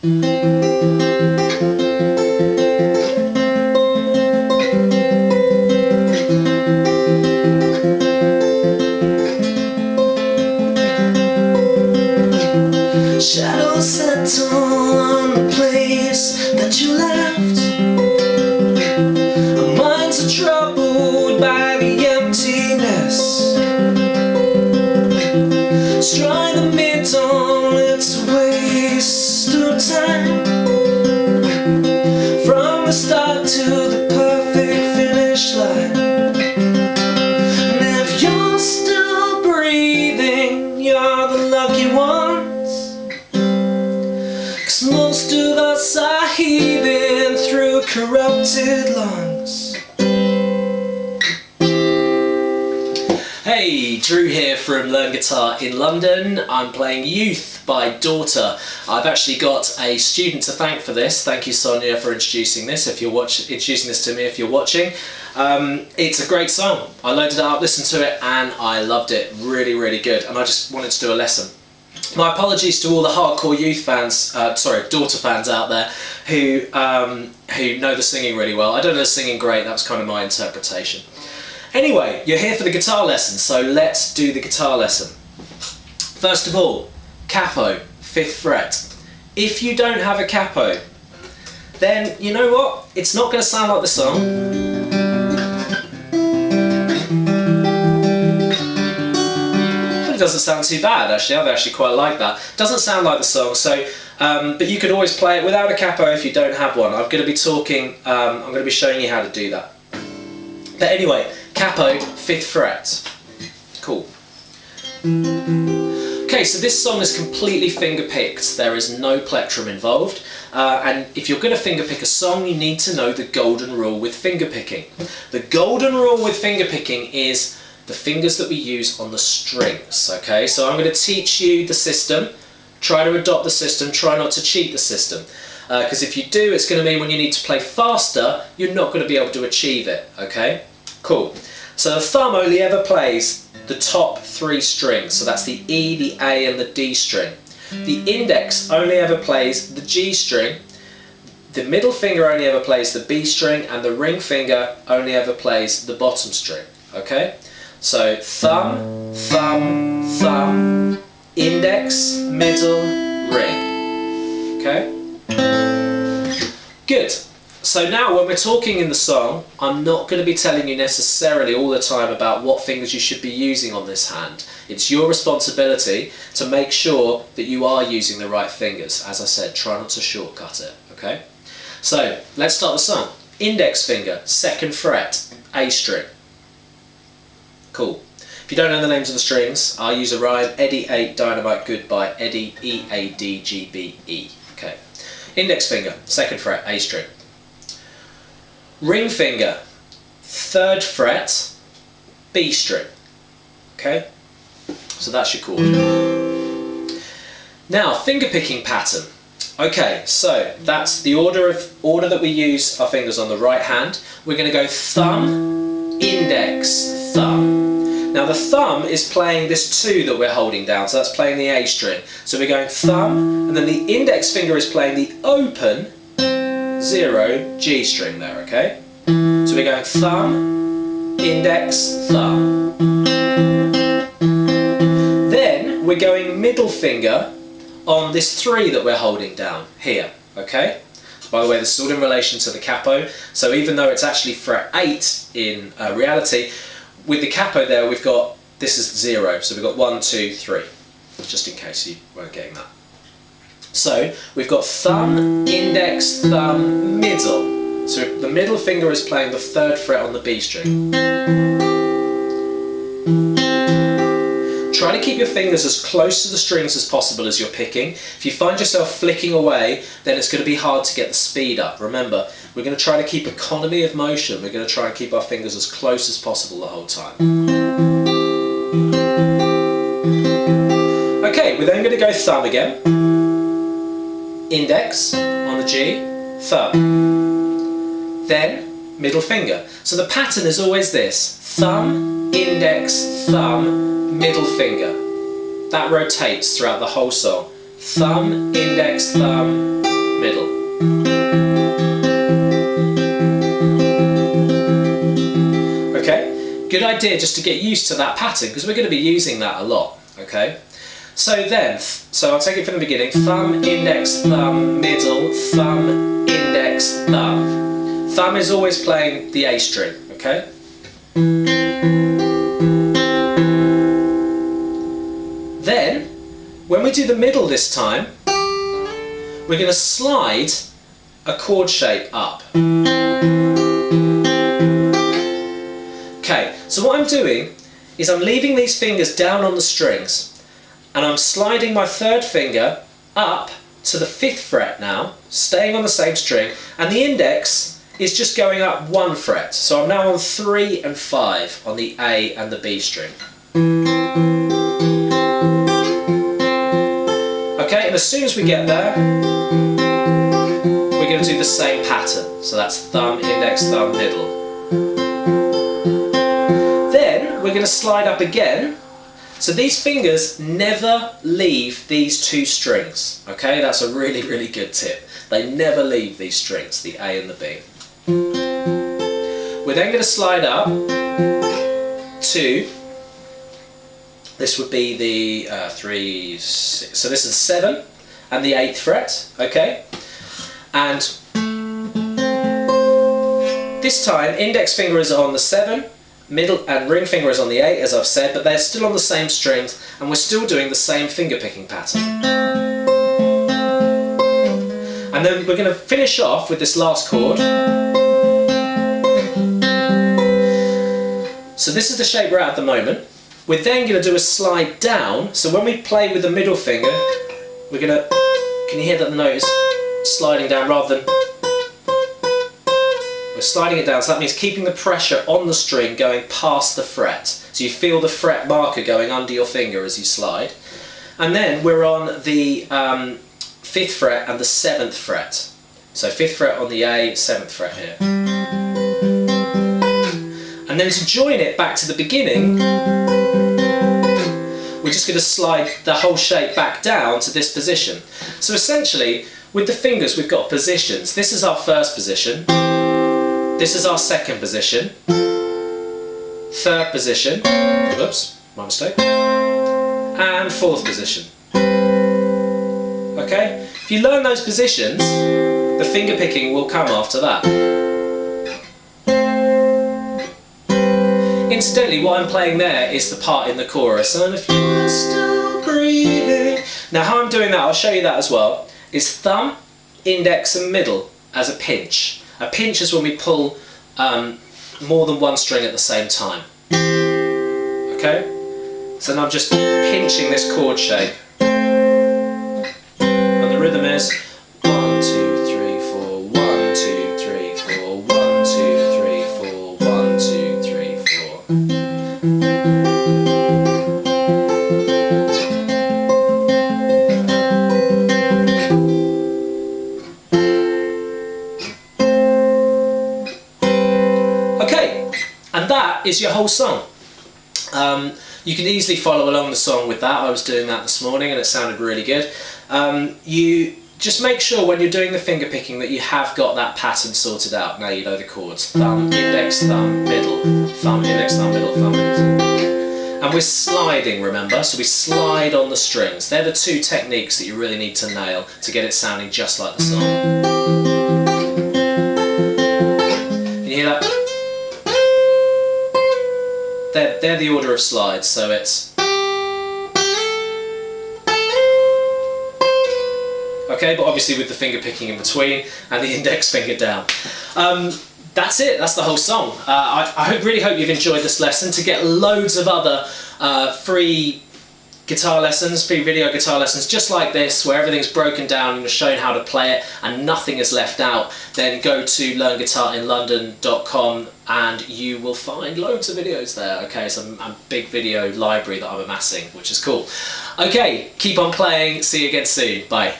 Shadows settle on the place that you left. Our minds are troubled by the emptiness. Strike the middle, it's a waste of time. From the start to the perfect finish line. And if you're still breathing, you're the lucky ones. Most of us are heaving through corrupted lungs. Hey, Drew here from Learn Guitar in London. I'm playing Youth by Daughter. I've actually got a student to thank for this. Thank you, Sonia, for introducing this. Introducing this to me if you're watching. It's a great song. I loaded it up, listened to it, and I loved it. Really, really good. And I just wanted to do a lesson. My apologies to all the hardcore Youth fans, Daughter fans out there who know the singing really well. I don't know the singing great, that was kind of my interpretation. Anyway, you're here for the guitar lesson, so let's do the guitar lesson. First of all, capo, 5th fret. If you don't have a capo, then you know what? It's not going to sound like the song. Doesn't sound too bad actually. I actually quite like that. Doesn't sound like the song, so but you could always play it without a capo if you don't have one. I'm going to be talking. I'm going to be showing you how to do that. But anyway, capo, 5th fret. Cool. Okay, so this song is completely finger picked. There is no plectrum involved, and if you're going to finger pick a song, you need to know the golden rule with finger picking. The golden rule with finger picking is the fingers that we use on the strings, okay? So I'm going to teach you the system. Try to adopt the system, try not to cheat the system. Because if you do, it's going to mean when you need to play faster, you're not going to be able to achieve it, okay? Cool. So the thumb only ever plays the top 3 strings, so that's the E, the A and the D string. The index only ever plays the G string, the middle finger only ever plays the B string, and the ring finger only ever plays the bottom string, okay? So thumb, thumb, thumb, index, middle, ring. Okay? Good. So now when we're talking in the song, I'm not going to be telling you necessarily all the time about what fingers you should be using on this hand. It's your responsibility to make sure that you are using the right fingers. As I said, try not to shortcut it. Okay? So let's start the song. Index finger, 2nd fret, A string. Cool. If you don't know the names of the strings, I'll use a rhyme. Eddie 8, dynamite, goodbye. Eddie, E, A, D, G, B, E. Okay. Index finger, 2nd fret, A string. Ring finger, 3rd fret, B string. Okay? So that's your chord. Now, finger picking pattern. Okay, so that's the order that we use our fingers on the right hand. We're going to go thumb, index, thumb. Now the thumb is playing this 2 that we're holding down, so that's playing the A string. So we're going thumb, and then the index finger is playing the open 0 G string there, okay? So we're going thumb, index, thumb. Then we're going middle finger on this 3 that we're holding down here, okay? By the way, this is all in relation to the capo, so even though it's actually fret 8 in reality, with the capo there we've got, this is 0, so we've got 1, 2, 3, just in case you weren't getting that. So we've got thumb, index, thumb, middle. So the middle finger is playing the 3rd fret on the B string. Try to keep your fingers as close to the strings as possible as you're picking. If you find yourself flicking away, then it's going to be hard to get the speed up. Remember, we're going to try to keep economy of motion. We're going to try and keep our fingers as close as possible the whole time. Okay, we're then going to go thumb again. Index on the G, thumb. Then middle finger. So the pattern is always this: thumb, index, thumb, middle finger. That rotates throughout the whole song. Thumb, index, thumb, middle. Okay, good idea just to get used to that pattern because we're going to be using that a lot. Okay, so I'll take it from the beginning: thumb, index, thumb, middle, thumb, index, thumb. Thumb is always playing the A string. Okay. Then, when we do the middle this time, we're going to slide a chord shape up. Okay, so what I'm doing is I'm leaving these fingers down on the strings and I'm sliding my third finger up to the 5th fret now, staying on the same string, and the index is just going up 1 fret. So I'm now on 3 and 5 on the A and the B string. Okay, and as soon as we get there, we're going to do the same pattern. So that's thumb, index, thumb, middle. Then we're going to slide up again. So these fingers never leave these 2 strings. Okay, that's a really, really good tip. They never leave these strings, the A and the B. We're then going to slide up to, this would be the 3, 6, so this is 7 and the 8th fret, okay? And this time index finger is on the 7, middle and ring finger is on the 8, as I've said, but they're still on the same strings and we're still doing the same finger picking pattern. And then we're going to finish off with this last chord. So this is the shape we're at the moment. We're then going to do a slide down, so when we play with the middle finger, we're going to, can you hear that the note is sliding down rather than, we're sliding it down, so that means keeping the pressure on the string going past the fret. So you feel the fret marker going under your finger as you slide. And then we're on the 5th fret and the 7th fret. So 5th fret on the A, 7th fret here. And then to join it back to the beginning, we're just going to slide the whole shape back down to this position. So essentially, with the fingers we've got positions. This is our first position, this is our second position, third position, whoops, my mistake, and 4th position. Okay? If you learn those positions, the finger picking will come after that. Incidentally, what I'm playing there is the part in the chorus. And if you're still breathing. Now, how I'm doing that, I'll show you that as well, is thumb, index and middle as a pinch. A pinch is when we pull more than one string at the same time. Okay? So now I'm just pinching this chord shape. And the rhythm is 1, 2, 3, 4, 1, 2, 3, 4, 1, 2, 3, 4, 1, 2, 3, 4. Okay, and that is your whole song. You can easily follow along the song with that. I was doing that this morning and it sounded really good. You just make sure when you're doing the finger picking that you have got that pattern sorted out. Now you know the chords. Thumb, index, thumb, middle. Thumb, index, thumb, middle, thumb, index. And we're sliding, remember? So we slide on the strings. They're the 2 techniques that you really need to nail to get it sounding just like the song. Can you hear that? They're the order of slides, so it's... Okay, but obviously with the finger picking in between and the index finger down. That's it, that's the whole song. I really hope you've enjoyed this lesson. To get loads of other free guitar lessons, free video guitar lessons just like this, where everything's broken down and shown how to play it and nothing is left out, then go to learnguitarinlondon.com and you will find loads of videos there. Okay, it's a big video library that I'm amassing, which is cool. Okay, keep on playing, see you again soon, bye.